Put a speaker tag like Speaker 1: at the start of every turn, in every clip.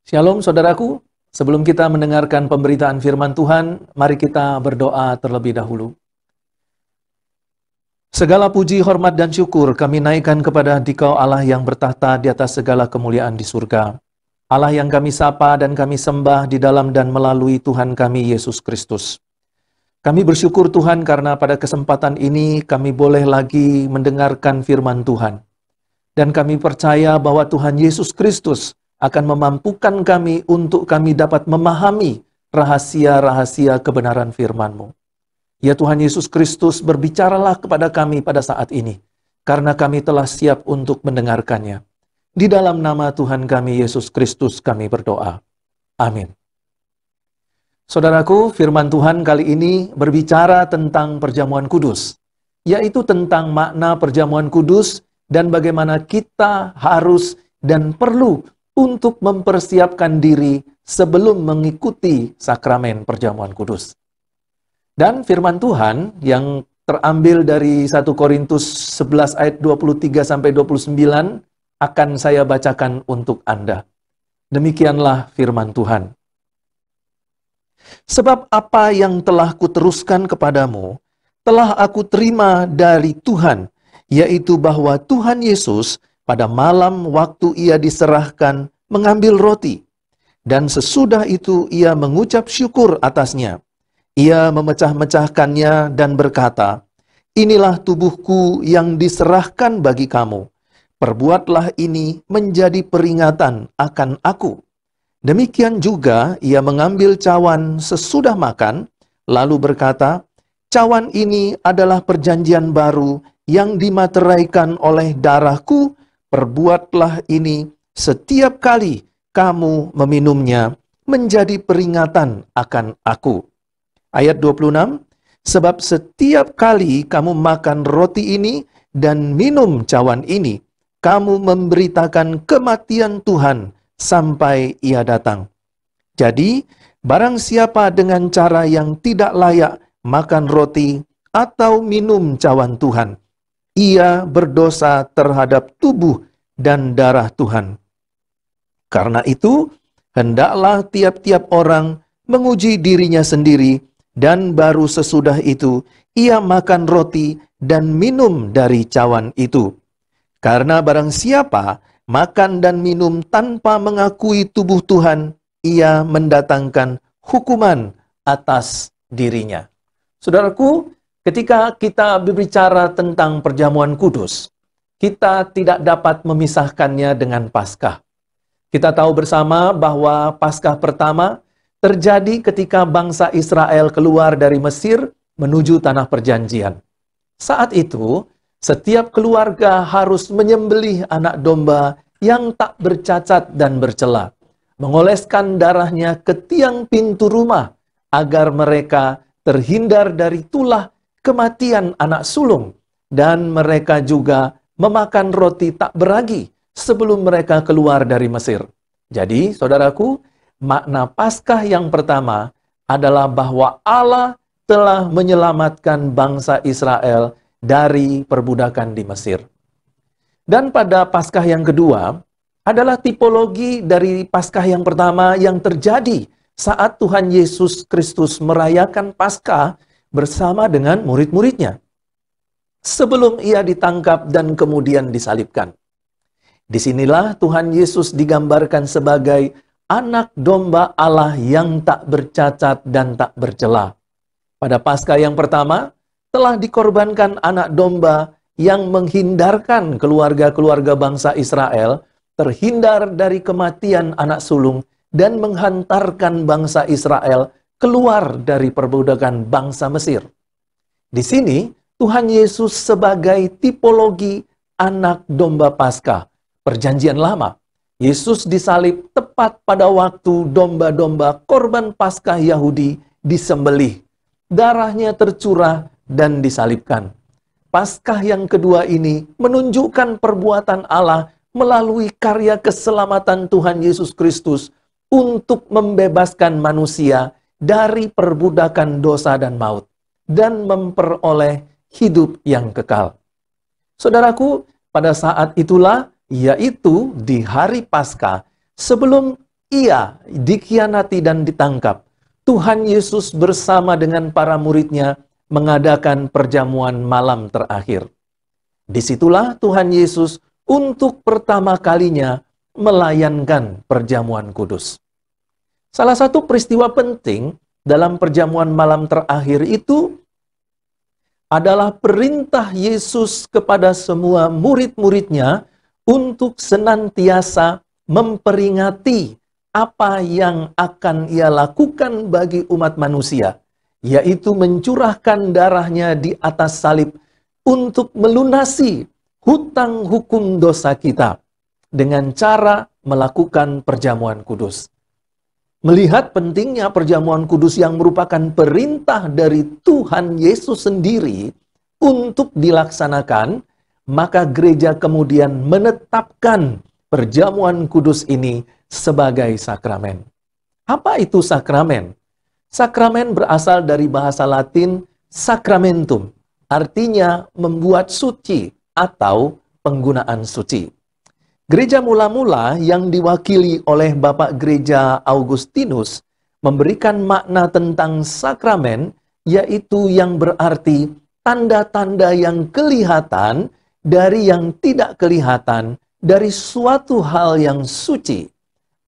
Speaker 1: Shalom saudaraku, sebelum kita mendengarkan pemberitaan firman Tuhan, mari kita berdoa terlebih dahulu. Segala puji, hormat, dan syukur kami naikkan kepada Dikau Allah yang bertahta di atas segala kemuliaan di surga. Allah yang kami sapa dan kami sembah di dalam dan melalui Tuhan kami Yesus Kristus. Kami bersyukur Tuhan karena pada kesempatan ini kami boleh lagi mendengarkan firman Tuhan. Dan kami percaya bahwa Tuhan Yesus Kristus akan memampukan kami untuk kami dapat memahami rahasia-rahasia kebenaran firman-Mu. Ya Tuhan Yesus Kristus, berbicaralah kepada kami pada saat ini, karena kami telah siap untuk mendengarkannya. Di dalam nama Tuhan kami Yesus Kristus kami berdoa. Amin. Saudaraku, firman Tuhan kali ini berbicara tentang perjamuan kudus, yaitu tentang makna perjamuan kudus dan bagaimana kita harus dan perlu untuk mempersiapkan diri sebelum mengikuti sakramen perjamuan kudus. Dan firman Tuhan yang terambil dari 1 Korintus 11 ayat 23-29 akan saya bacakan untuk Anda. Demikianlah firman Tuhan. Sebab apa yang telah kuteruskan kepadamu, telah aku terima dari Tuhan, yaitu bahwa Tuhan Yesus pada malam waktu ia diserahkan mengambil roti, dan sesudah itu ia mengucap syukur atasnya. Ia memecah-mecahkannya dan berkata, "Inilah tubuhku yang diserahkan bagi kamu. Perbuatlah ini menjadi peringatan akan aku." Demikian juga ia mengambil cawan sesudah makan, lalu berkata, "Cawan ini adalah perjanjian baru yang dimateraikan oleh darahku. Perbuatlah ini setiap kali kamu meminumnya menjadi peringatan akan aku." Ayat 26, "Sebab setiap kali kamu makan roti ini dan minum cawan ini, kamu memberitakan kematian Tuhan sampai ia datang. Jadi, barang siapa dengan cara yang tidak layak makan roti atau minum cawan Tuhan, ia berdosa terhadap tubuh dan darah Tuhan. Karena itu, hendaklah tiap-tiap orang menguji dirinya sendiri, dan baru sesudah itu ia makan roti dan minum dari cawan itu. Karena barang siapa makan dan minum tanpa mengakui tubuh Tuhan, ia mendatangkan hukuman atas dirinya." Saudaraku, ketika kita berbicara tentang perjamuan kudus, kita tidak dapat memisahkannya dengan Paskah. Kita tahu bersama bahwa Paskah pertama terjadi ketika bangsa Israel keluar dari Mesir menuju tanah perjanjian. Saat itu, setiap keluarga harus menyembelih anak domba yang tak bercacat dan bercela, mengoleskan darahnya ke tiang pintu rumah agar mereka terhindar dari tulah kematian anak sulung, dan mereka juga memakan roti tak beragi sebelum mereka keluar dari Mesir. Jadi, saudaraku, makna Paskah yang pertama adalah bahwa Allah telah menyelamatkan bangsa Israel dari perbudakan di Mesir. Dan pada Paskah yang kedua adalah tipologi dari Paskah yang pertama yang terjadi saat Tuhan Yesus Kristus merayakan Paskah bersama dengan murid-muridnya sebelum ia ditangkap dan kemudian disalibkan. Disinilah Tuhan Yesus digambarkan sebagai anak domba Allah yang tak bercacat dan tak bercela. Pada Paskah yang pertama telah dikorbankan anak domba yang menghindarkan keluarga-keluarga bangsa Israel terhindar dari kematian anak sulung dan menghantarkan bangsa Israel keluar dari perbudakan bangsa Mesir. Di sini Tuhan Yesus sebagai tipologi anak domba Paskah Perjanjian Lama. Yesus disalib tepat pada waktu domba-domba korban Paskah Yahudi disembelih. Darahnya tercurah dan disalibkan. Paskah yang kedua ini menunjukkan perbuatan Allah melalui karya keselamatan Tuhan Yesus Kristus untuk membebaskan manusia dari perbudakan dosa dan maut dan memperoleh hidup yang kekal. Saudaraku, pada saat itulah, yaitu di hari Paskah, sebelum ia dikhianati dan ditangkap, Tuhan Yesus bersama dengan para muridnya mengadakan perjamuan malam terakhir. Disitulah Tuhan Yesus untuk pertama kalinya melayankan perjamuan kudus. Salah satu peristiwa penting dalam perjamuan malam terakhir itu adalah perintah Yesus kepada semua murid-muridnya untuk senantiasa memperingati apa yang akan ia lakukan bagi umat manusia, yaitu mencurahkan darahnya di atas salib untuk melunasi hutang hukum dosa kita dengan cara melakukan perjamuan kudus. Melihat pentingnya perjamuan kudus yang merupakan perintah dari Tuhan Yesus sendiri untuk dilaksanakan, maka gereja kemudian menetapkan perjamuan kudus ini sebagai sakramen. Apa itu sakramen? Sakramen berasal dari bahasa Latin sacramentum, artinya membuat suci atau penggunaan suci. Gereja mula-mula yang diwakili oleh Bapak Gereja Augustinus memberikan makna tentang sakramen, yaitu yang berarti tanda-tanda yang kelihatan dari yang tidak kelihatan dari suatu hal yang suci,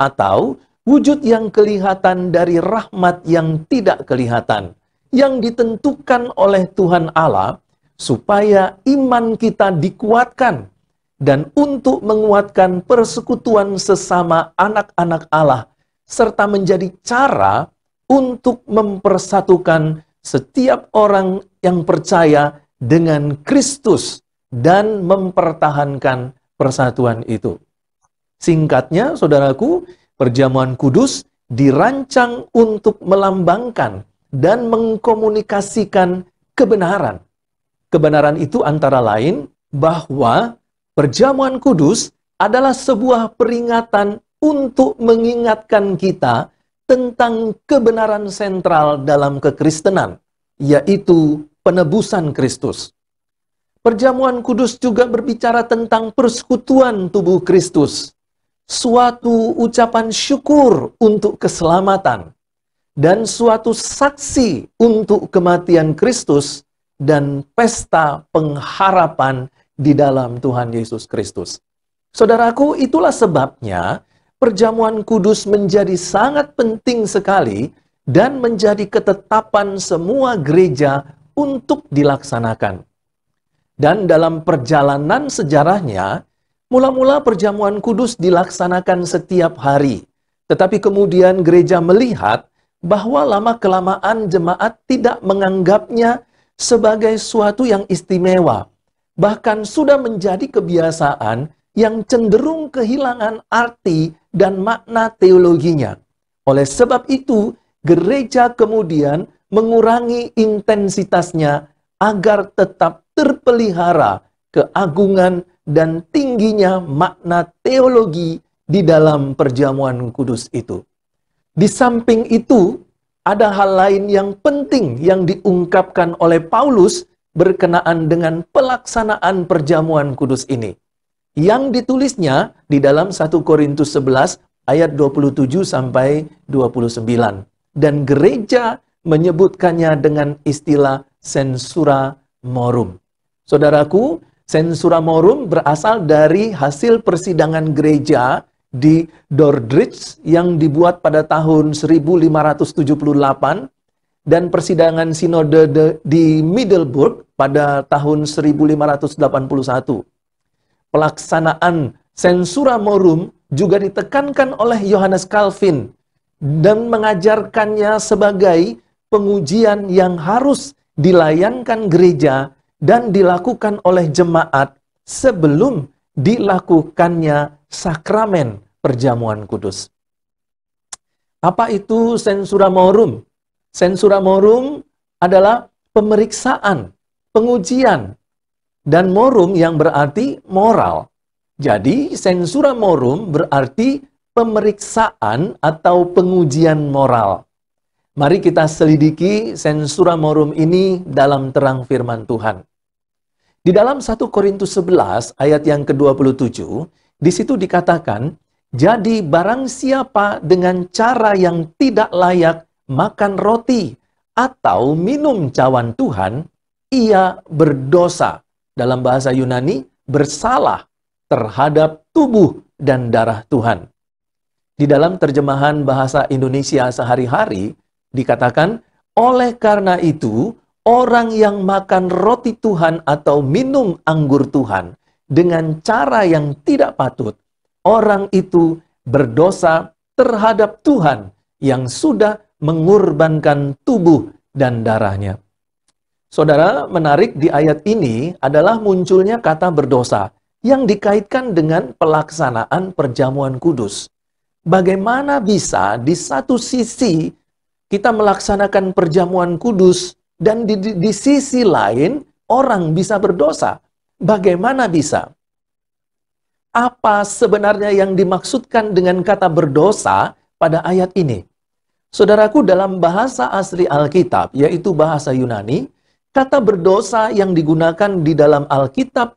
Speaker 1: atau wujud yang kelihatan dari rahmat yang tidak kelihatan, yang ditentukan oleh Tuhan Allah supaya iman kita dikuatkan dan untuk menguatkan persekutuan sesama anak-anak Allah, serta menjadi cara untuk mempersatukan setiap orang yang percaya dengan Kristus dan mempertahankan persatuan itu. Singkatnya, saudaraku, perjamuan kudus dirancang untuk melambangkan dan mengkomunikasikan kebenaran. Kebenaran itu antara lain bahwa perjamuan kudus adalah sebuah peringatan untuk mengingatkan kita tentang kebenaran sentral dalam kekristenan, yaitu penebusan Kristus. Perjamuan kudus juga berbicara tentang persekutuan tubuh Kristus, suatu ucapan syukur untuk keselamatan, dan suatu saksi untuk kematian Kristus dan pesta pengharapan di dalam Tuhan Yesus Kristus. Saudaraku, itulah sebabnya perjamuan kudus menjadi sangat penting sekali dan menjadi ketetapan semua gereja untuk dilaksanakan. Dan dalam perjalanan sejarahnya, mula-mula perjamuan kudus dilaksanakan setiap hari. Tetapi kemudian gereja melihat bahwa lama-kelamaan jemaat tidak menganggapnya sebagai suatu yang istimewa. Bahkan sudah menjadi kebiasaan yang cenderung kehilangan arti dan makna teologinya. Oleh sebab itu, gereja kemudian mengurangi intensitasnya agar tetap terpelihara keagungan dan tingginya makna teologi di dalam perjamuan kudus itu. Di samping itu, ada hal lain yang penting yang diungkapkan oleh Paulus berkenaan dengan pelaksanaan perjamuan kudus ini, yang ditulisnya di dalam 1 Korintus 11 ayat 27 sampai 29, dan gereja menyebutkannya dengan istilah sensura morum. Saudaraku, sensura morum berasal dari hasil persidangan gereja di Dordrecht yang dibuat pada tahun 1578 dan persidangan sinode di Middelburg pada tahun 1581. Pelaksanaan sensura morum juga ditekankan oleh Yohanes Calvin dan mengajarkannya sebagai pengujian yang harus dilayankan gereja dan dilakukan oleh jemaat sebelum dilakukannya sakramen perjamuan kudus. Apa itu sensura morum? Sensura morum adalah pemeriksaan, pengujian, dan morum yang berarti moral. Jadi sensura morum berarti pemeriksaan atau pengujian moral. Mari kita selidiki sensura morum ini dalam terang firman Tuhan. Di dalam 1 Korintus 11 ayat yang ke-27, di situ dikatakan, Jadi barang siapa dengan cara yang tidak layak makan roti atau minum cawan Tuhan, ia berdosa. Dalam bahasa Yunani, bersalah terhadap tubuh dan darah Tuhan. Di dalam terjemahan bahasa Indonesia sehari-hari, dikatakan, oleh karena itu, orang yang makan roti Tuhan atau minum anggur Tuhan dengan cara yang tidak patut, orang itu berdosa terhadap Tuhan yang sudah mengorbankan tubuh dan darahnya. Saudara, menarik di ayat ini adalah munculnya kata berdosa yang dikaitkan dengan pelaksanaan perjamuan kudus. Bagaimana bisa di satu sisi kita melaksanakan perjamuan kudus dan di sisi lain orang bisa berdosa? Bagaimana bisa? Apa sebenarnya yang dimaksudkan dengan kata berdosa pada ayat ini? Saudaraku, dalam bahasa asli Alkitab, yaitu bahasa Yunani, kata berdosa yang digunakan di dalam Alkitab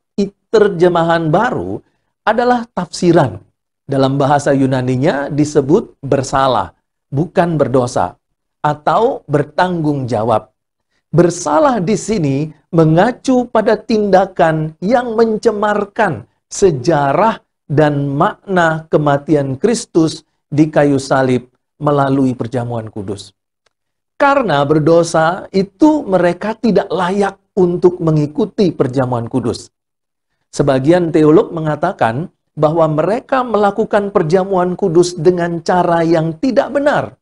Speaker 1: terjemahan baru adalah tafsiran. Dalam bahasa Yunaninya disebut bersalah, bukan berdosa, atau bertanggung jawab. Bersalah di sini mengacu pada tindakan yang mencemarkan sejarah dan makna kematian Kristus di kayu salib melalui perjamuan kudus. Karena berdosa itu mereka tidak layak untuk mengikuti perjamuan kudus. Sebagian teolog mengatakan bahwa mereka melakukan perjamuan kudus dengan cara yang tidak benar.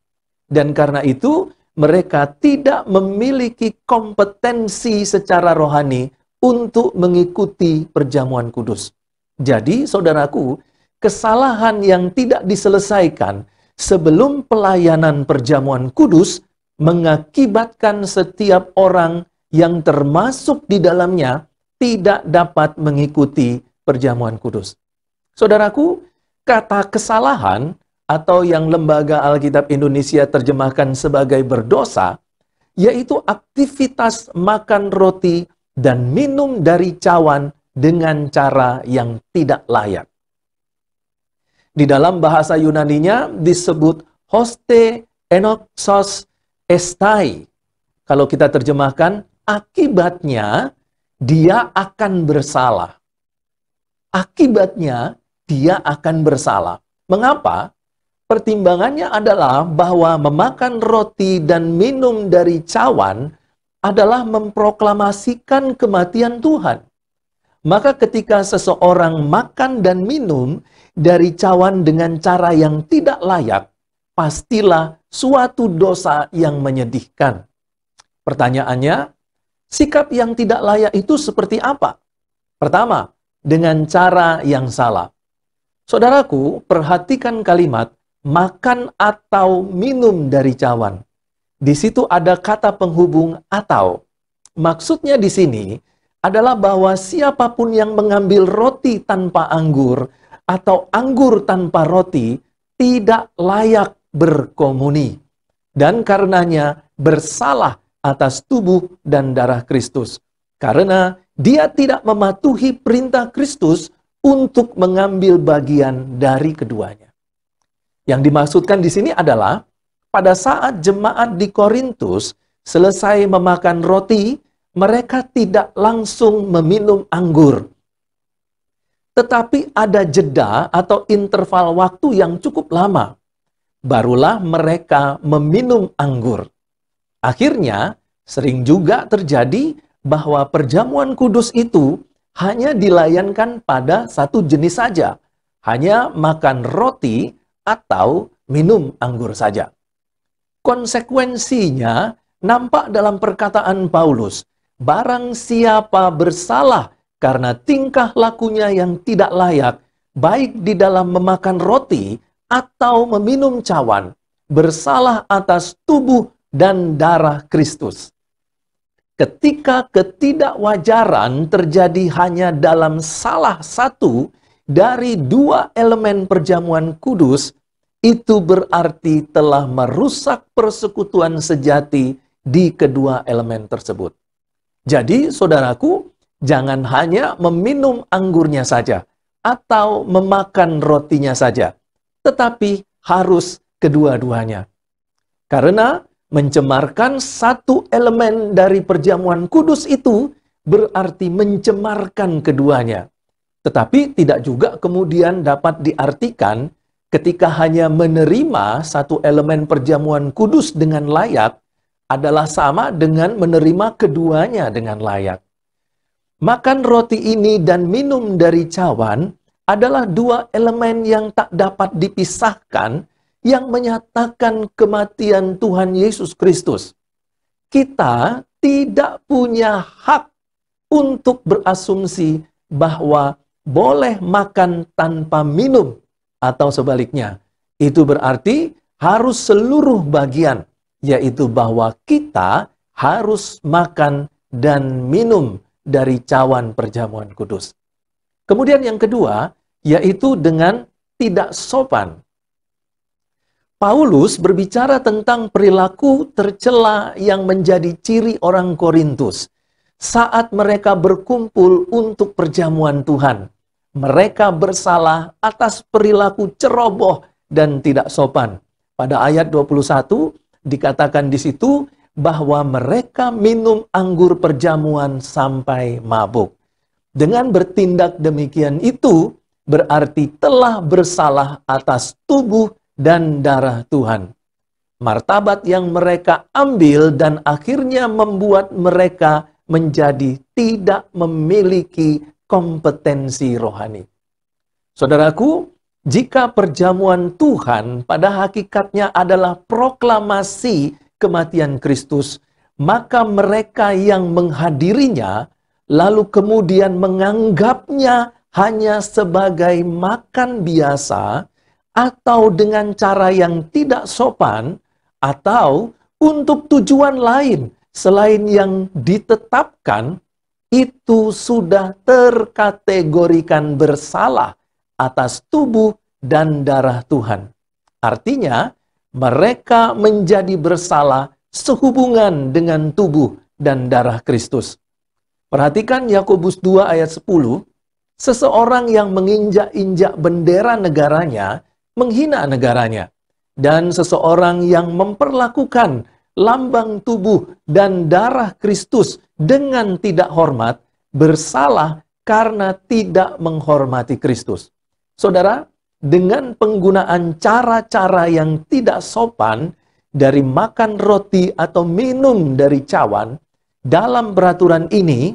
Speaker 1: Dan karena itu, mereka tidak memiliki kompetensi secara rohani untuk mengikuti perjamuan kudus. Jadi, saudaraku, kesalahan yang tidak diselesaikan sebelum pelayanan perjamuan kudus mengakibatkan setiap orang yang termasuk di dalamnya tidak dapat mengikuti perjamuan kudus. Saudaraku, kata kesalahan atau yang Lembaga Alkitab Indonesia terjemahkan sebagai berdosa, yaitu aktivitas makan roti dan minum dari cawan dengan cara yang tidak layak. Di dalam bahasa Yunaninya disebut hoste enoxos estai. Kalau kita terjemahkan, akibatnya dia akan bersalah. Akibatnya dia akan bersalah. Mengapa? Pertimbangannya adalah bahwa memakan roti dan minum dari cawan adalah memproklamasikan kematian Tuhan. Maka ketika seseorang makan dan minum dari cawan dengan cara yang tidak layak, pastilah suatu dosa yang menyedihkan. Pertanyaannya, sikap yang tidak layak itu seperti apa? Pertama, dengan cara yang salah. Saudaraku, perhatikan kalimat makan atau minum dari cawan. Di situ ada kata penghubung atau. Maksudnya di sini adalah bahwa siapapun yang mengambil roti tanpa anggur atau anggur tanpa roti tidak layak berkomuni. Dan karenanya bersalah atas tubuh dan darah Kristus. Karena dia tidak mematuhi perintah Kristus untuk mengambil bagian dari keduanya. Yang dimaksudkan di sini adalah pada saat jemaat di Korintus selesai memakan roti, mereka tidak langsung meminum anggur. Tetapi ada jeda atau interval waktu yang cukup lama. Barulah mereka meminum anggur. Akhirnya, sering juga terjadi bahwa perjamuan kudus itu hanya dilayankan pada satu jenis saja. Hanya makan roti atau minum anggur saja. Konsekuensinya nampak dalam perkataan Paulus. Barang siapa bersalah karena tingkah lakunya yang tidak layak, baik di dalam memakan roti atau meminum cawan, bersalah atas tubuh dan darah Kristus. Ketika ketidakwajaran terjadi hanya dalam salah satu dari dua elemen perjamuan kudus, itu berarti telah merusak persekutuan sejati di kedua elemen tersebut. Jadi, saudaraku, jangan hanya meminum anggurnya saja atau memakan rotinya saja, tetapi harus kedua-duanya. Karena mencemarkan satu elemen dari perjamuan kudus itu berarti mencemarkan keduanya. Tetapi tidak juga kemudian dapat diartikan ketika hanya menerima satu elemen perjamuan kudus dengan layak adalah sama dengan menerima keduanya dengan layak. Makan roti ini dan minum dari cawan adalah dua elemen yang tak dapat dipisahkan yang menyatakan kematian Tuhan Yesus Kristus. Kita tidak punya hak untuk berasumsi bahwa boleh makan tanpa minum atau sebaliknya. Itu berarti harus seluruh bagian, yaitu bahwa kita harus makan dan minum dari cawan perjamuan kudus. Kemudian yang kedua, yaitu dengan tidak sopan. Paulus berbicara tentang perilaku tercela yang menjadi ciri orang Korintus saat mereka berkumpul untuk perjamuan Tuhan. Mereka bersalah atas perilaku ceroboh dan tidak sopan. Pada ayat 21 dikatakan di situ bahwa mereka minum anggur perjamuan sampai mabuk. Dengan bertindak demikian itu berarti telah bersalah atas tubuh dan darah Tuhan. Martabat yang mereka ambil dan akhirnya membuat mereka menjadi tidak memiliki kompetensi rohani. Saudaraku, jika perjamuan Tuhan pada hakikatnya adalah proklamasi kematian Kristus, maka mereka yang menghadirinya lalu kemudian menganggapnya hanya sebagai makan biasa atau dengan cara yang tidak sopan atau untuk tujuan lain selain yang ditetapkan, itu sudah terkategorikan bersalah atas tubuh dan darah Tuhan. Artinya, mereka menjadi bersalah sehubungan dengan tubuh dan darah Kristus. Perhatikan Yakobus 2 ayat 10, seseorang yang menginjak-injak bendera negaranya, menghina negaranya. Dan seseorang yang memperlakukan lambang tubuh dan darah Kristus dengan tidak hormat, bersalah karena tidak menghormati Kristus. Saudara, dengan penggunaan cara-cara yang tidak sopan dari makan roti atau minum dari cawan, dalam peraturan ini,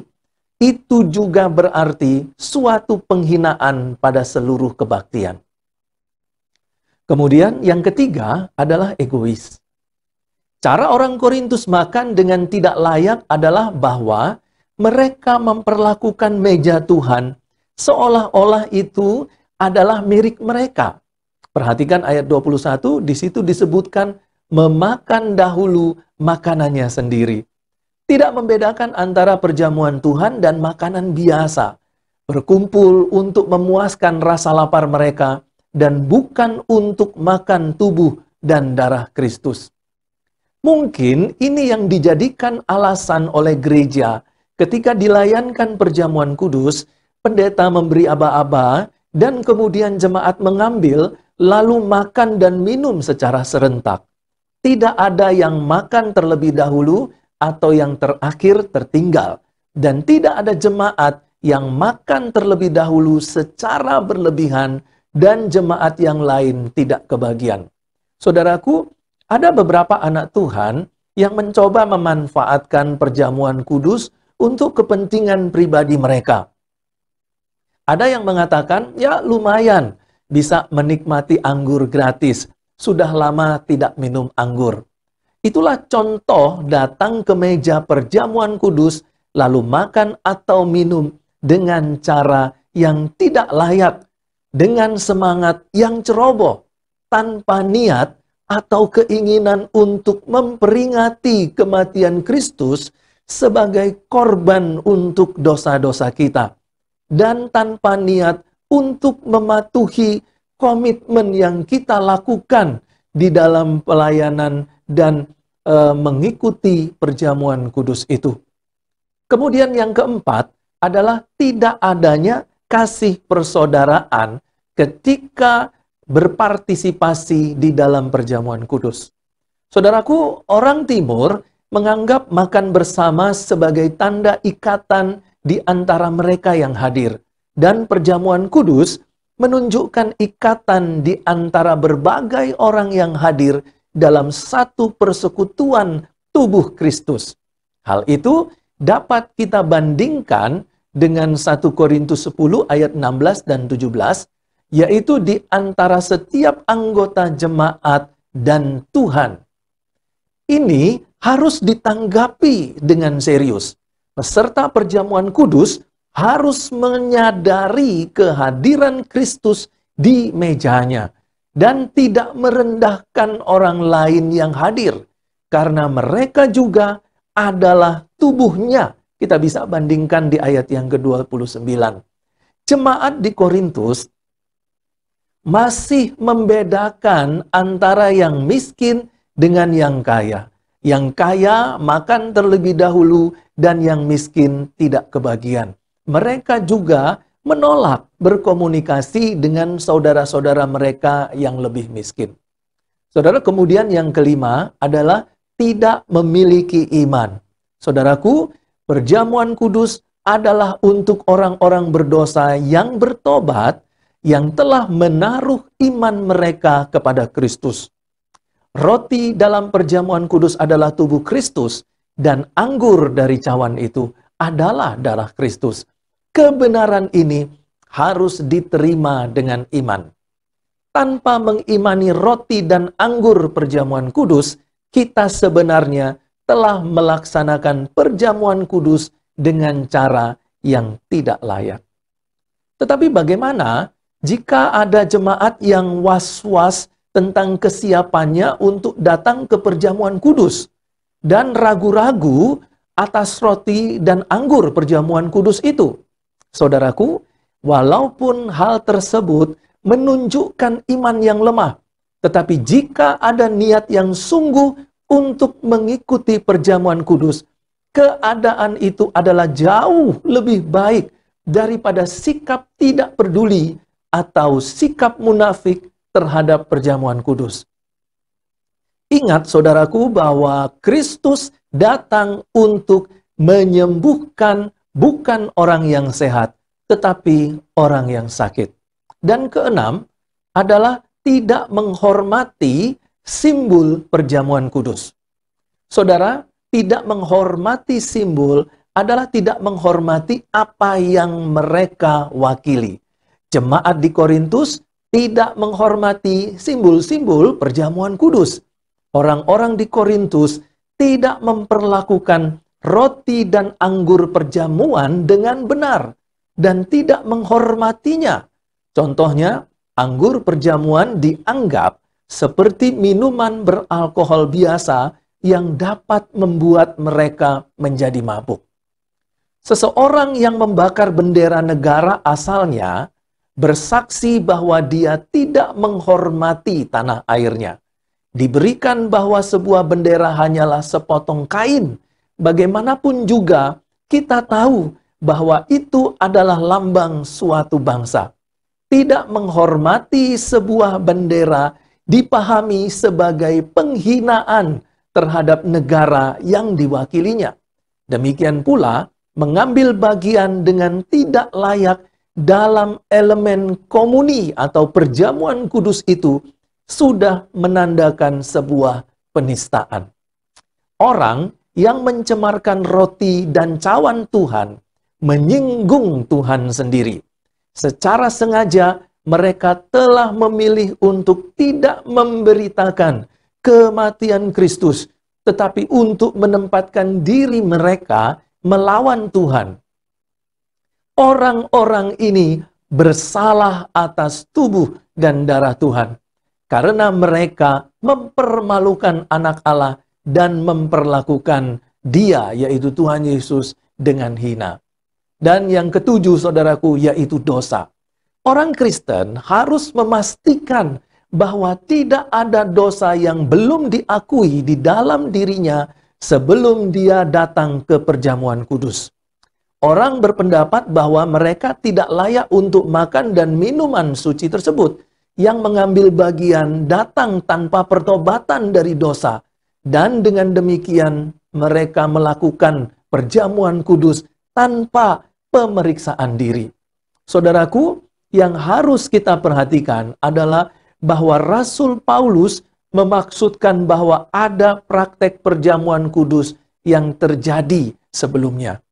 Speaker 1: itu juga berarti suatu penghinaan pada seluruh kebaktian. Kemudian yang ketiga adalah egois. Cara orang Korintus makan dengan tidak layak adalah bahwa mereka memperlakukan meja Tuhan seolah-olah itu adalah milik mereka. Perhatikan ayat 21, di situ disebutkan memakan dahulu makanannya sendiri. Tidak membedakan antara perjamuan Tuhan dan makanan biasa. Berkumpul untuk memuaskan rasa lapar mereka dan bukan untuk makan tubuh dan darah Kristus. Mungkin ini yang dijadikan alasan oleh gereja ketika dilayankan perjamuan kudus, pendeta memberi aba-aba dan kemudian jemaat mengambil lalu makan dan minum secara serentak. Tidak ada yang makan terlebih dahulu atau yang terakhir tertinggal. Dan tidak ada jemaat yang makan terlebih dahulu secara berlebihan dan jemaat yang lain tidak kebagian. Saudaraku, ada beberapa anak Tuhan yang mencoba memanfaatkan perjamuan kudus untuk kepentingan pribadi mereka. Ada yang mengatakan, ya lumayan, bisa menikmati anggur gratis. Sudah lama tidak minum anggur. Itulah contoh datang ke meja perjamuan kudus, lalu makan atau minum dengan cara yang tidak layak, dengan semangat yang ceroboh, tanpa niat atau keinginan untuk memperingati kematian Kristus sebagai korban untuk dosa-dosa kita. Dan tanpa niat untuk mematuhi komitmen yang kita lakukan di dalam pelayanan dan mengikuti perjamuan kudus itu. Kemudian yang keempat adalah tidak adanya kasih persaudaraan ketika berpartisipasi di dalam perjamuan kudus. Saudaraku, orang Timur menganggap makan bersama sebagai tanda ikatan di antara mereka yang hadir. Dan perjamuan kudus menunjukkan ikatan di antara berbagai orang yang hadir dalam satu persekutuan tubuh Kristus. Hal itu dapat kita bandingkan dengan 1 Korintus 10 ayat 16 dan 17, yaitu di antara setiap anggota jemaat dan Tuhan. Ini harus ditanggapi dengan serius. Peserta perjamuan kudus harus menyadari kehadiran Kristus di mejanya dan tidak merendahkan orang lain yang hadir, karena mereka juga adalah tubuhnya. Kita bisa bandingkan di ayat yang ke-29. Jemaat di Korintus masih membedakan antara yang miskin dengan yang kaya. Yang kaya makan terlebih dahulu dan yang miskin tidak kebagian. Mereka juga menolak berkomunikasi dengan saudara-saudara mereka yang lebih miskin. Saudara, kemudian yang kelima adalah tidak memiliki iman. Saudaraku, perjamuan kudus adalah untuk orang-orang berdosa yang bertobat, yang telah menaruh iman mereka kepada Kristus. Roti dalam perjamuan kudus adalah tubuh Kristus, dan anggur dari cawan itu adalah darah Kristus. Kebenaran ini harus diterima dengan iman. Tanpa mengimani roti dan anggur perjamuan kudus, kita sebenarnya telah melaksanakan perjamuan kudus dengan cara yang tidak layak. Tetapi bagaimana jika ada jemaat yang was-was tentang kesiapannya untuk datang ke perjamuan kudus dan ragu-ragu atas roti dan anggur perjamuan kudus itu? Saudaraku, walaupun hal tersebut menunjukkan iman yang lemah, tetapi jika ada niat yang sungguh untuk mengikuti perjamuan kudus, keadaan itu adalah jauh lebih baik daripada sikap tidak peduli atau sikap munafik terhadap perjamuan kudus. Ingat, saudaraku, bahwa Kristus datang untuk menyembuhkan bukan orang yang sehat, tetapi orang yang sakit. Dan keenam adalah tidak menghormati simbol perjamuan kudus. Saudara, tidak menghormati simbol adalah tidak menghormati apa yang mereka wakili. Jemaat di Korintus tidak menghormati simbol-simbol perjamuan kudus. Orang-orang di Korintus tidak memperlakukan roti dan anggur perjamuan dengan benar dan tidak menghormatinya. Contohnya, anggur perjamuan dianggap seperti minuman beralkohol biasa yang dapat membuat mereka menjadi mabuk. Seseorang yang membakar bendera negara asalnya bersaksi bahwa dia tidak menghormati tanah airnya. Diberikan bahwa sebuah bendera hanyalah sepotong kain. Bagaimanapun juga kita tahu bahwa itu adalah lambang suatu bangsa. Tidak menghormati sebuah bendera dipahami sebagai penghinaan terhadap negara yang diwakilinya. Demikian pula, mengambil bagian dengan tidak layak dalam elemen komuni atau perjamuan kudus itu sudah menandakan sebuah penistaan. Orang yang mencemarkan roti dan cawan Tuhan menyinggung Tuhan sendiri. Secara sengaja mereka telah memilih untuk tidak memberitakan kematian Kristus, tetapi untuk menempatkan diri mereka melawan Tuhan. Orang-orang ini bersalah atas tubuh dan darah Tuhan, karena mereka mempermalukan anak Allah dan memperlakukan dia, yaitu Tuhan Yesus, dengan hina. Dan yang ketujuh, saudaraku, yaitu dosa. Orang Kristen harus memastikan bahwa tidak ada dosa yang belum diakui di dalam dirinya sebelum dia datang ke perjamuan kudus. Orang berpendapat bahwa mereka tidak layak untuk makan dan minuman suci tersebut yang mengambil bagian datang tanpa pertobatan dari dosa, dan dengan demikian mereka melakukan perjamuan kudus tanpa pemeriksaan diri. Saudaraku, yang harus kita perhatikan adalah bahwa Rasul Paulus memaksudkan bahwa ada praktek perjamuan kudus yang terjadi sebelumnya.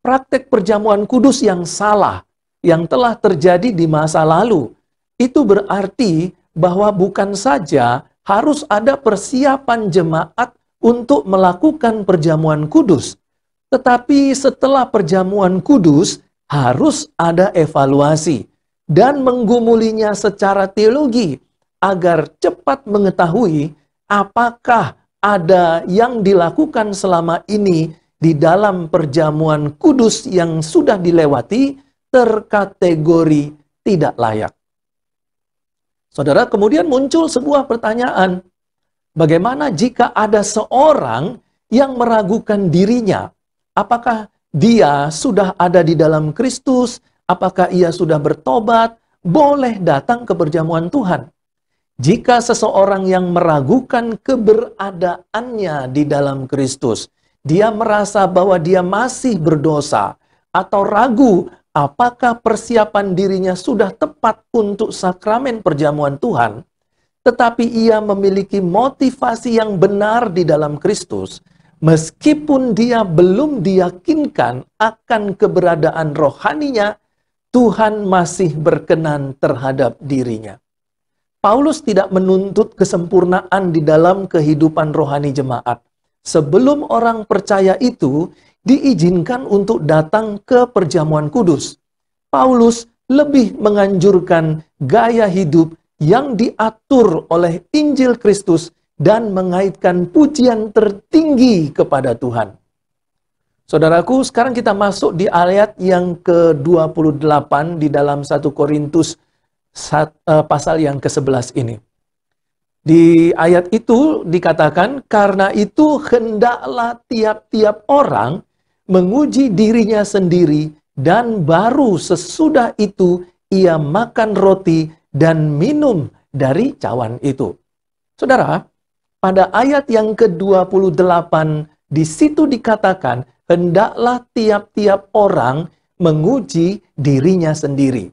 Speaker 1: Praktek perjamuan kudus yang salah, yang telah terjadi di masa lalu. Itu berarti bahwa bukan saja harus ada persiapan jemaat untuk melakukan perjamuan kudus, tetapi setelah perjamuan kudus harus ada evaluasi dan menggumulinya secara teologi agar cepat mengetahui apakah ada yang dilakukan selama ini di dalam perjamuan kudus yang sudah dilewati terkategori tidak layak. Saudara, kemudian muncul sebuah pertanyaan. Bagaimana jika ada seorang yang meragukan dirinya? Apakah dia sudah ada di dalam Kristus? Apakah ia sudah bertobat? Boleh datang ke perjamuan Tuhan. Jika seseorang yang meragukan keberadaannya di dalam Kristus, dia merasa bahwa dia masih berdosa, atau ragu apakah persiapan dirinya sudah tepat untuk sakramen perjamuan Tuhan, tetapi ia memiliki motivasi yang benar di dalam Kristus, meskipun dia belum diyakinkan akan keberadaan rohaninya, Tuhan masih berkenan terhadap dirinya. Paulus tidak menuntut kesempurnaan di dalam kehidupan rohani jemaat. Sebelum orang percaya itu diizinkan untuk datang ke perjamuan kudus, Paulus lebih menganjurkan gaya hidup yang diatur oleh Injil Kristus dan mengaitkan pujian tertinggi kepada Tuhan. Saudaraku, sekarang kita masuk di ayat yang ke-28 di dalam 1 Korintus pasal yang ke-11 ini. Di ayat itu dikatakan, karena itu hendaklah tiap-tiap orang menguji dirinya sendiri, dan baru sesudah itu ia makan roti dan minum dari cawan itu. Saudara, pada ayat yang ke-28 di situ dikatakan, hendaklah tiap-tiap orang menguji dirinya sendiri.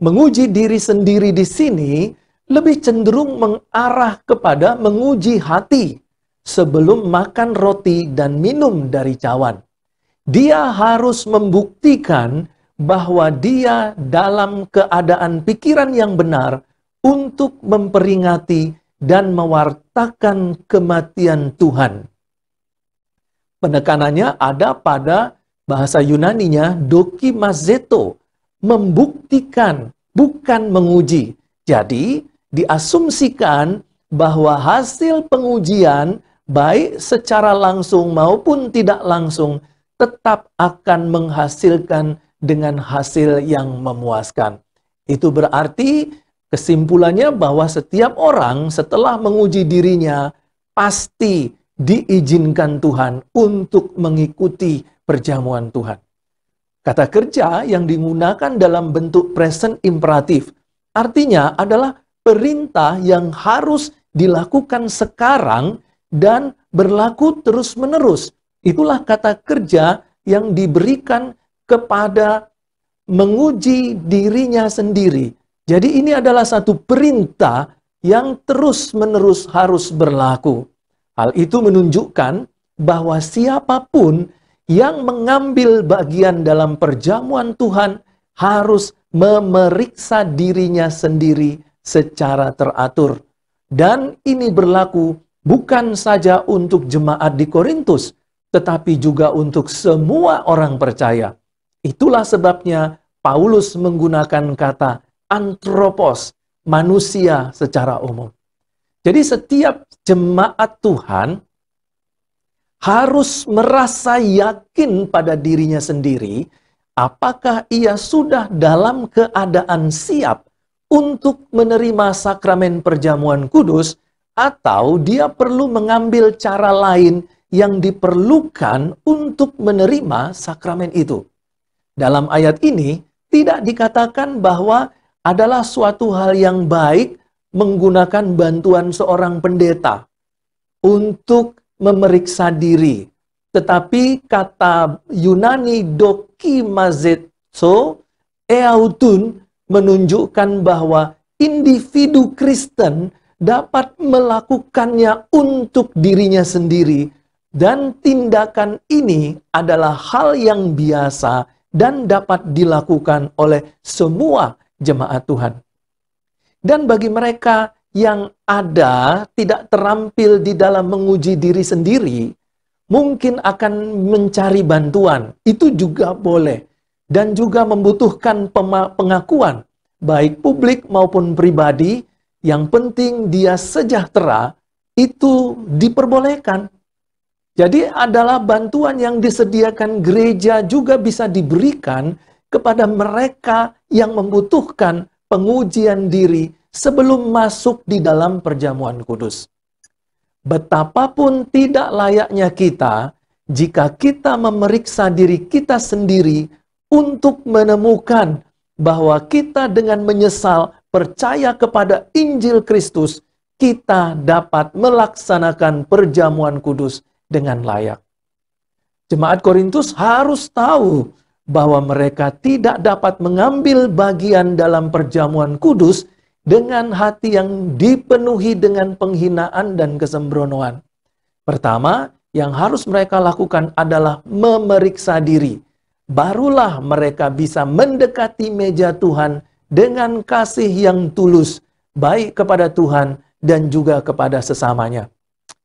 Speaker 1: Menguji diri sendiri di sini lebih cenderung mengarah kepada menguji hati sebelum makan roti dan minum dari cawan. Dia harus membuktikan bahwa dia dalam keadaan pikiran yang benar untuk memperingati dan mewartakan kematian Tuhan. Penekanannya ada pada bahasa Yunaninya dokimazeto, membuktikan, bukan menguji. Jadi, diasumsikan bahwa hasil pengujian, baik secara langsung maupun tidak langsung, tetap akan menghasilkan dengan hasil yang memuaskan. Itu berarti kesimpulannya bahwa setiap orang setelah menguji dirinya, pasti diizinkan Tuhan untuk mengikuti perjamuan Tuhan. Kata kerja yang digunakan dalam bentuk present imperatif, artinya adalah perintah yang harus dilakukan sekarang dan berlaku terus-menerus. Itulah kata kerja yang diberikan kepada menguji dirinya sendiri. Jadi ini adalah satu perintah yang terus-menerus harus berlaku. Hal itu menunjukkan bahwa siapapun yang mengambil bagian dalam perjamuan Tuhan harus memeriksa dirinya sendiri secara teratur. Dan ini berlaku bukan saja untuk jemaat di Korintus, tetapi juga untuk semua orang percaya. Itulah sebabnya Paulus menggunakan kata anthropos, manusia secara umum. Jadi setiap jemaat Tuhan harus merasa yakin pada dirinya sendiri, apakah ia sudah dalam keadaan siap untuk menerima sakramen perjamuan kudus, atau dia perlu mengambil cara lain yang diperlukan untuk menerima sakramen itu. Dalam ayat ini tidak dikatakan bahwa adalah suatu hal yang baik menggunakan bantuan seorang pendeta untuk memeriksa diri. Tetapi kata Yunani dokimazetso eautun menunjukkan bahwa individu Kristen dapat melakukannya untuk dirinya sendiri, dan tindakan ini adalah hal yang biasa dan dapat dilakukan oleh semua jemaat Tuhan. Dan bagi mereka yang tidak terampil di dalam menguji diri sendiri, mungkin akan mencari bantuan, itu juga boleh. Dan juga membutuhkan pengakuan, baik publik maupun pribadi. Yang penting dia sejahtera, itu diperbolehkan. Jadi adalah bantuan yang disediakan gereja juga bisa diberikan kepada mereka yang membutuhkan pengujian diri sebelum masuk di dalam perjamuan kudus. Betapapun tidak layaknya kita jika kita memeriksa diri kita sendiri untuk menemukan bahwa kita dengan menyesal percaya kepada Injil Kristus, kita dapat melaksanakan perjamuan kudus dengan layak. Jemaat Korintus harus tahu bahwa mereka tidak dapat mengambil bagian dalam perjamuan kudus dengan hati yang dipenuhi dengan penghinaan dan kesembronoan. Pertama, yang harus mereka lakukan adalah memeriksa diri. Barulah mereka bisa mendekati meja Tuhan dengan kasih yang tulus, baik kepada Tuhan dan juga kepada sesamanya.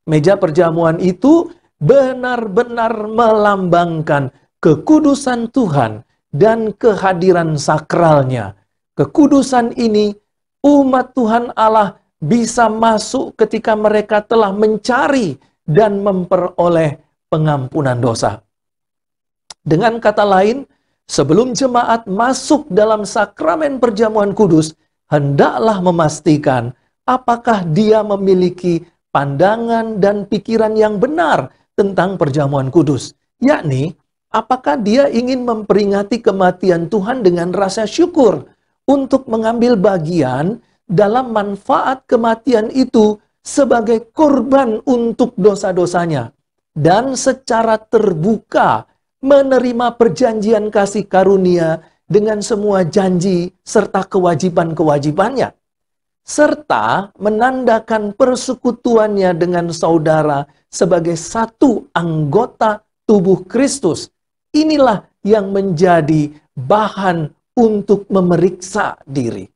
Speaker 1: Meja perjamuan itu benar-benar melambangkan kekudusan Tuhan dan kehadiran sakralnya. Kekudusan ini umat Tuhan Allah bisa masuk ketika mereka telah mencari dan memperoleh pengampunan dosa. Dengan kata lain, sebelum jemaat masuk dalam sakramen perjamuan kudus, hendaklah memastikan apakah dia memiliki pandangan dan pikiran yang benar tentang perjamuan kudus. Yakni, apakah dia ingin memperingati kematian Tuhan dengan rasa syukur untuk mengambil bagian dalam manfaat kematian itu sebagai korban untuk dosa-dosanya, dan secara terbuka menerima perjanjian kasih karunia dengan semua janji serta kewajiban-kewajibannya, serta menandakan persekutuannya dengan saudara sebagai satu anggota tubuh Kristus. Inilah yang menjadi bahan untuk memeriksa diri.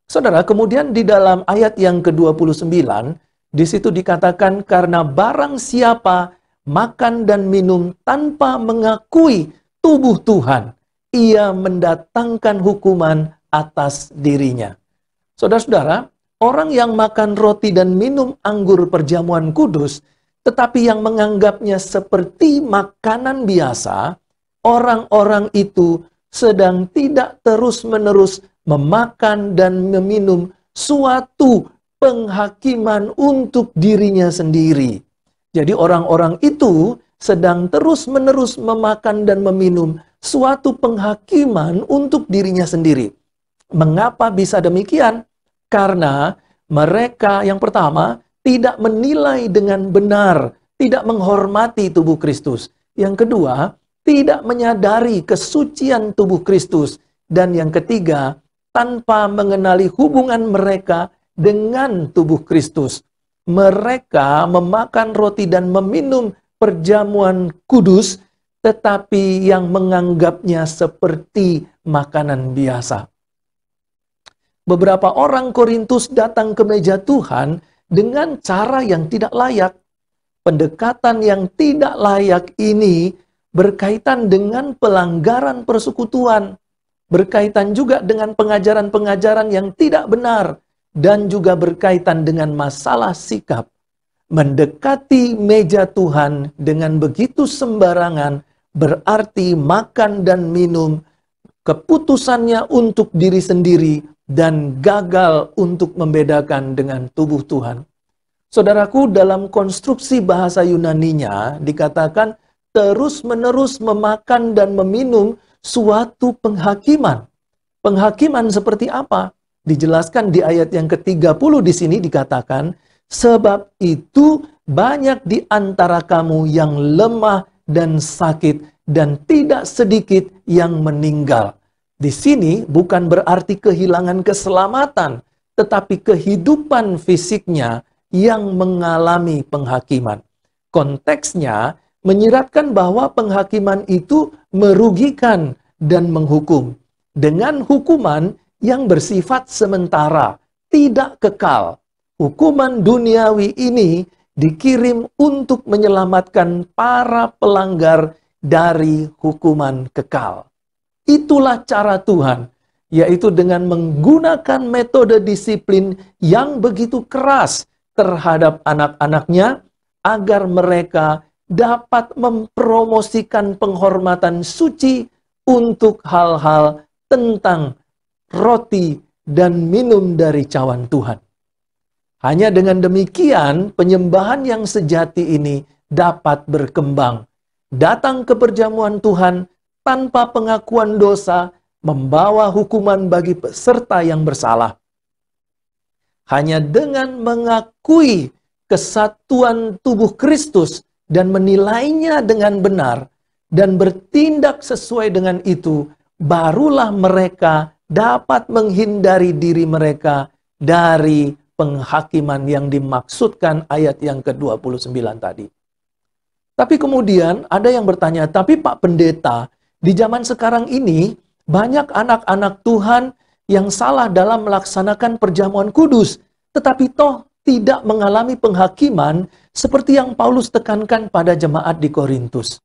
Speaker 1: Saudara, kemudian di dalam ayat yang ke-29, di situ dikatakan, karena barang siapa makan dan minum tanpa mengakui tubuh Tuhan, ia mendatangkan hukuman atas dirinya. Saudara-saudara, orang yang makan roti dan minum anggur perjamuan kudus, tetapi yang menganggapnya seperti makanan biasa, orang-orang itu sedang tidak terus-menerus memakan dan meminum suatu penghakiman untuk dirinya sendiri. Jadi orang-orang itu sedang terus-menerus memakan dan meminum suatu penghakiman untuk dirinya sendiri. Mengapa bisa demikian? Karena mereka yang pertama tidak menilai dengan benar, tidak menghormati tubuh Kristus. Yang kedua, tidak menyadari kesucian tubuh Kristus. Dan yang ketiga, tanpa mengenali hubungan mereka dengan tubuh Kristus. Mereka memakan roti dan meminum perjamuan kudus, tetapi yang menganggapnya seperti makanan biasa. Beberapa orang Korintus datang ke meja Tuhan dengan cara yang tidak layak. Pendekatan yang tidak layak ini berkaitan dengan pelanggaran persekutuan, berkaitan juga dengan pengajaran-pengajaran yang tidak benar, dan juga berkaitan dengan masalah sikap. Mendekati meja Tuhan dengan begitu sembarangan berarti makan dan minum keputusannya untuk diri sendiri dan gagal untuk membedakan dengan tubuh Tuhan. Saudaraku, dalam konstruksi bahasa Yunaninya dikatakan terus-menerus memakan dan meminum suatu penghakiman. Penghakiman seperti apa? Dijelaskan di ayat yang ke-30 di sini dikatakan, sebab itu banyak di antara kamu yang lemah dan sakit, dan tidak sedikit yang meninggal. Di sini bukan berarti kehilangan keselamatan, tetapi kehidupan fisiknya yang mengalami penghakiman. Konteksnya menyiratkan bahwa penghakiman itu merugikan dan menghukum dengan hukuman yang bersifat sementara, tidak kekal. Hukuman duniawi ini dikirim untuk menyelamatkan para pelanggar dari hukuman kekal. Itulah cara Tuhan, yaitu dengan menggunakan metode disiplin yang begitu keras terhadap anak-anaknya, agar mereka dapat mempromosikan penghormatan suci untuk hal-hal tentang roti dan minum dari cawan Tuhan. Hanya dengan demikian, penyembahan yang sejati ini dapat berkembang. Datang ke perjamuan Tuhan tanpa pengakuan dosa, membawa hukuman bagi peserta yang bersalah. Hanya dengan mengakui kesatuan tubuh Kristus dan menilainya dengan benar dan bertindak sesuai dengan itu, barulah mereka dapat menghindari diri mereka dari penghakiman yang dimaksudkan ayat yang ke-29 tadi. Tapi kemudian ada yang bertanya, tapi Pak Pendeta, di zaman sekarang ini banyak anak-anak Tuhan yang salah dalam melaksanakan perjamuan kudus, tetapi toh tidak mengalami penghakiman seperti yang Paulus tekankan pada jemaat di Korintus.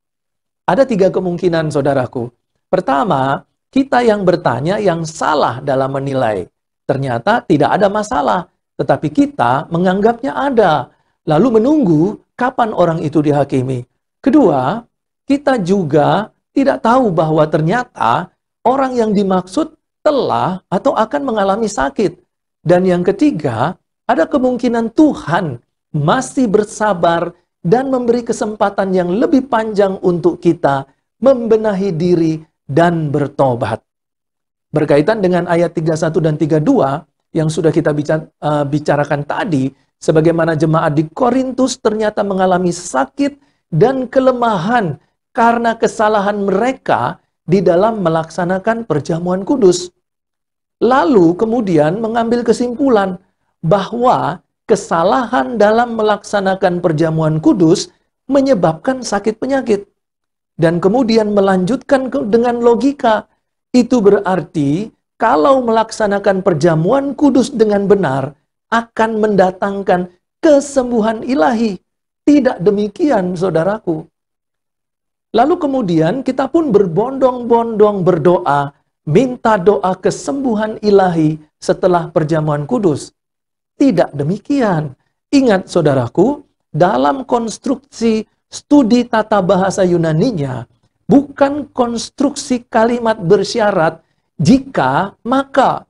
Speaker 1: Ada 3 kemungkinan, saudaraku. Pertama, kita yang bertanya yang salah dalam menilai. Ternyata tidak ada masalah, tetapi kita menganggapnya ada, lalu menunggu kapan orang itu dihakimi. Kedua, kita juga tidak tahu bahwa ternyata orang yang dimaksud telah atau akan mengalami sakit. Dan yang ketiga, ada kemungkinan Tuhan masih bersabar dan memberi kesempatan yang lebih panjang untuk kita membenahi diri dan bertobat. Berkaitan dengan ayat 31 dan 32 yang sudah kita bicarakan tadi, sebagaimana jemaat di Korintus ternyata mengalami sakit dan kelemahan karena kesalahan mereka di dalam melaksanakan perjamuan kudus. Lalu kemudian mengambil kesimpulan bahwa kesalahan dalam melaksanakan perjamuan kudus menyebabkan sakit penyakit. Dan kemudian melanjutkan dengan logika. Itu berarti kalau melaksanakan perjamuan kudus dengan benar akan mendatangkan kesembuhan ilahi. Tidak demikian, saudaraku. Lalu kemudian kita pun berbondong-bondong berdoa, minta doa kesembuhan ilahi setelah perjamuan kudus. Tidak demikian. Ingat, saudaraku, dalam konstruksi studi tata bahasa Yunaninya, bukan konstruksi kalimat bersyarat jika maka.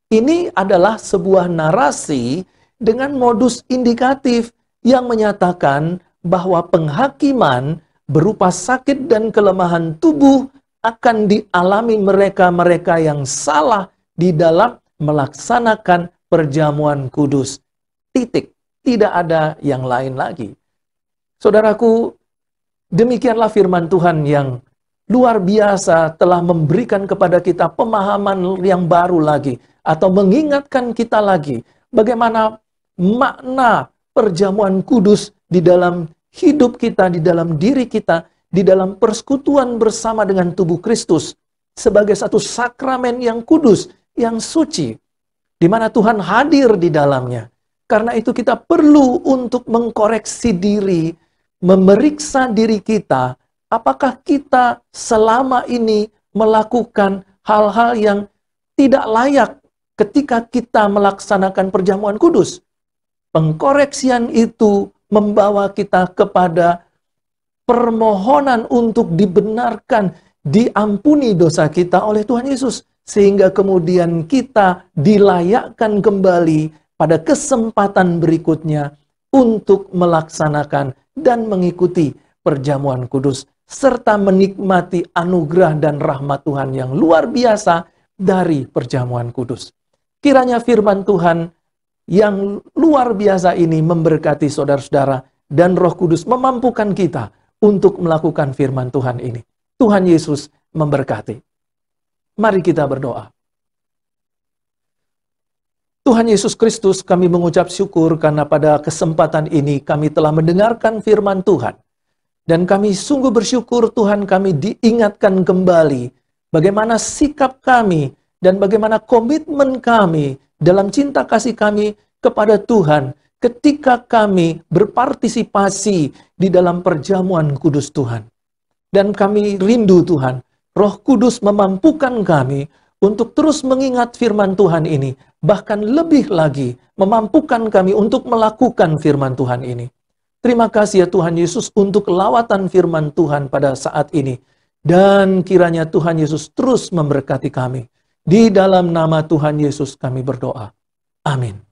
Speaker 1: Ini adalah sebuah narasi dengan modus indikatif yang menyatakan bahwa penghakiman berupa sakit dan kelemahan tubuh akan dialami mereka-mereka yang salah di dalam melaksanakan perjamuan kudus. Titik. Tidak ada yang lain lagi. Saudaraku, demikianlah firman Tuhan yang luar biasa telah memberikan kepada kita pemahaman yang baru lagi, atau mengingatkan kita lagi bagaimana makna perjamuan kudus di dalam hidup kita, di dalam diri kita, di dalam persekutuan bersama dengan tubuh Kristus sebagai satu sakramen yang kudus, yang suci, di mana Tuhan hadir di dalamnya. Karena itu kita perlu untuk mengkoreksi diri, memeriksa diri kita, apakah kita selama ini melakukan hal-hal yang tidak layak ketika kita melaksanakan perjamuan kudus. Pengkoreksian itu membawa kita kepada permohonan untuk dibenarkan, diampuni dosa kita oleh Tuhan Yesus. Sehingga kemudian kita dilayakkan kembali pada kesempatan berikutnya untuk melaksanakan dan mengikuti perjamuan kudus, serta menikmati anugerah dan rahmat Tuhan yang luar biasa dari perjamuan kudus. Kiranya firman Tuhan yang luar biasa ini memberkati saudara-saudara, dan Roh Kudus memampukan kita untuk melakukan firman Tuhan ini. Tuhan Yesus memberkati. Mari kita berdoa. Tuhan Yesus Kristus, kami mengucap syukur karena pada kesempatan ini kami telah mendengarkan firman Tuhan. Dan kami sungguh bersyukur Tuhan, kami diingatkan kembali bagaimana sikap kami dan bagaimana komitmen kami dalam cinta kasih kami kepada Tuhan ketika kami berpartisipasi di dalam perjamuan kudus Tuhan. Dan kami rindu Tuhan, Roh Kudus memampukan kami untuk terus mengingat firman Tuhan ini, bahkan lebih lagi memampukan kami untuk melakukan firman Tuhan ini. Terima kasih ya Tuhan Yesus untuk lawatan firman Tuhan pada saat ini. Dan kiranya Tuhan Yesus terus memberkati kami. Di dalam nama Tuhan Yesus kami berdoa. Amin.